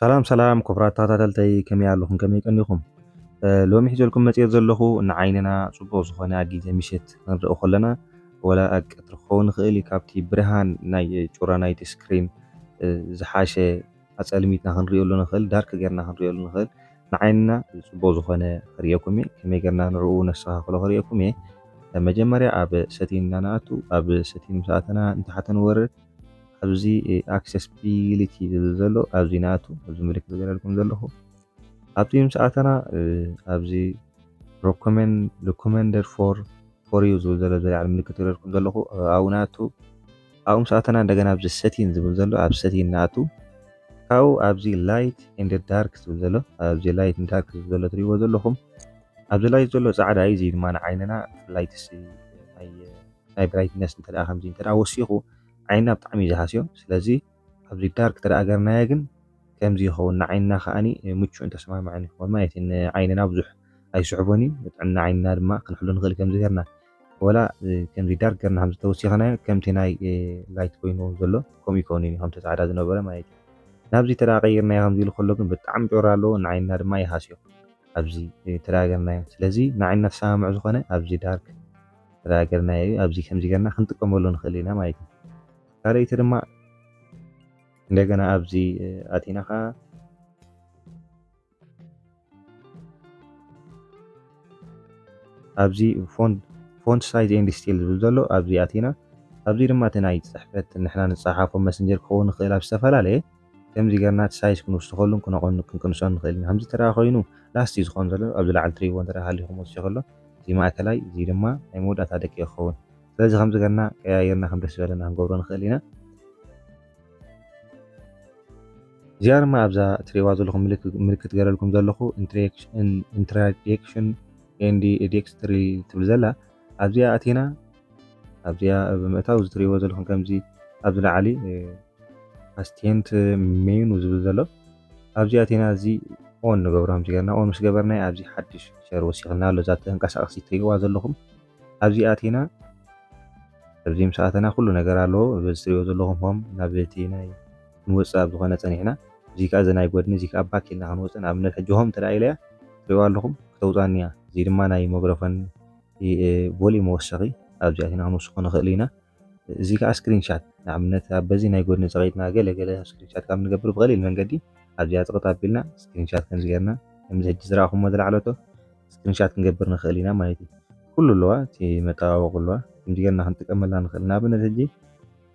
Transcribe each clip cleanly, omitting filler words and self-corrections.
سلام سلام كبرات ተኸታተልተይ ከመይ ኣለኹም ከመይ ቀኒኹም ሎሚ ሒዘልኩም መፅኤት ዘለኹ ንዓይንና ፅቡቕ ዝኾነ ግዜ ምሸት ክንሪኦ ከለና ወላ ኣብ ቀትሪ ክኸውን ይኽእል እዩ ካብቲ ብርሃን ናይ ጩራ ናይቲ ስክሪን ዝሓሸ ኣፀልሚትና ክንሪኦሉ ንኽእል ዳርክ ጌርና ክንሪኦሉ ንኽእል ንዓይንና ፅቡቕ ዝኾነ ክሪአኩም እየ ከመይ ጌርና ንዕኡ ነስተኻኽሎ ክሪአኩም እየ መጀመርያ ኣብ ሰቲን እናንኣቱ ኣብ ሰቲን ምስ ኣተና ንታሕቲ ንወርድ ኣብዚ ኣክሰስቢሊቲ ዝብል ዘሎ ኣብዚ ንኣቱ ኣብዚ ምልክት ዝገለልኩም ዘለኹ ኣብቲ ምስ ኣተና ኣብዚ recommended for you ዝብል ዘሎ ዝለዓለ ምልክት ዝገለልኩም ዘለኹ ኣብኡ ንኣቱ ኣብኡ ምስ ኣተና እንደገና ኣብዚ ሰቲን ዝብል ዘሎ ኣብ ሰቲን ንኣቱ ካብኡ ኣብዚ ላይት ኤንድ ዳርክ ዝብል ዘሎ ኣብዚ ላይት ኤንድ ዳርክ ዝብል ዘሎ ትሪእዎ ዘለኹም ኣብዚ ላይት ዘሎ ፃዕዳ እዩ እዚ ድማ ንዓይንና ብፍላይትስ ናይ ብራይትነስ እንተደኣ ከምዚ እንተደኣ ወሲኹ عيننا بطعمي زهاسيو سلازي أبدي دارك ترى أجر نايجن كم زي خو عيننا خاني متشو أنت سمع معني خو ما يتين عيننا بزح أي صعباني عنا عيننا ما خنحلون غير كم زي هرنا ولا كم زي دارك كرنا هم توصي خنا كم تناي لايت كوينو زلو كم يكوني هم تساعد هذا نبرة ما يتين نبزي ترى غيرنا هم زي الخلقن بطعم جورالو عيننا ما يهاسيو أبزي ترى أجر ناي سلازي عيننا سامع زخنا أبزي دارك ترى أجر ناي أبزي كم زي كرنا خنتكم ولون خلينا ما يتين ካለይቲ ድማ እንደገና ኣብዚ ኣቲና ኸ ኣብዚ ፎንት ሳይዝ ኤንድ ስቲል ዝብል ዘሎ ኣብዚ ኣቲና ኣብዚ ድማ እቲ ናይ ፅሕፈት ንሕና ንፀሓፎ መስንጀር ክኸውን ንኽእል ኣብ ዝተፈላለየ ከምዚ ጌርና እቲ ሳይዝ ክንውስቶ ከሉ ክንቅንሶ ንኽእል ኢና ከምዚ ተረኣ ኮይኑ ላስቲ ዝኾን ዘሎ ኣብዚ ላዕሊ ትሪእዎ እንተደኣ ሃሊኹም ወሲኹ ከሎ እዚ ማእከላይ እዚ ድማ ናይ መወዳእታ ደቂቕ ይኸውን ስለዚ ከምዚ ጌርና ቀያየርና ከም ደስ ዝበለና ክንገብሮ ንኽእል ኢና እዚኣ ድማ ኣብዛ ትሪእዋ ዘለኹም ምልክት ገለልኩም ዘለኹ ኢንትራዲክሽን ኤንድ ዴክስትሪ ትብል ዘላ ኣብዚኣ ኣቲና ኣብዚኣ ብምእታው ዝትሪእዎ ዘለኹም ከምዚ ኣብዚ ላዕሊ ኣስቴንት ሜኑ ዝብል ዘሎ ኣብዚ ኣቲና እዚ ኦን ንገብሮ ከምዚ ጌርና ኦን ምስ ገበርናዮ ኣብዚ ሓድሽ ሸር ወሲኽና ኣሎ እዛ ተንቀሳቐሲ ትሪእዋ ዘለኹም ኣብዚ ኣቲና ኣብዚ ምስ ኣተና ኩሉ ነገር ኣለዎ በዚ ትሪእዎ ዘለኹም ሆም ናብ እቲ ናይ ንወፅእ ኣብ ዝኾነ ፀኒሕና እዚ ከዓ እዚ ናይ ጎድኒ እዚ ከዓ ባክ ኢልና ክንወፅእ ንኣብነት ሕጂ ሆም ተደኣ ኢለያ ትሪእዋ ኣለኹም ክተውፃኒ እያ እዚ ድማ ናይ ማይክሮፎን ቮሊዩም መወሰኺ ኣብዚ ኣቲና ክንወስኾ ንኽእል ኢና እዚ ከዓ ስክሪንሻት ንኣብነት በዚ ናይ ጎድኒ ፀቒጥና ገለገለ ስክሪንሻት ካብ ንገብር ብቐሊል መንገዲ ኣብዚኣ ፀቕጥ ኣቢልና ስክሪንሻት ከምዚ ጌርና ከምዚ ሕጂ ዝረኣኹሞ ዝለዓለቶ ስክሪንሻት ክንገብር ንኽእል ኢና ማለት እዩ ኩሉ ኣለዋ እቲ መጠባበቂ ኣለዋ ከምዚ ጌርና ክንጥቀመላ ንኽእል ንኣብነት ሕጂ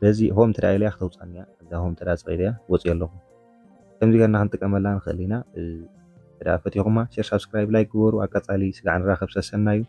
በዚ ሆም ተደኣ ኢለያ ክተውፃኒ እያ እዛ ሆም ተደኣ ፀቒጠ እያ ወፂኡ ኣለኹ ከምዚ ጌርና ክንጥቀመላ ንኽእል ኢና ተደኣ ፈቲኹማ ሼር ሳብስክራይብ ላይክ ግበሩ ኣብ ቀፃሊ ስጋዕ ንራኸብ ሰሰና እዩ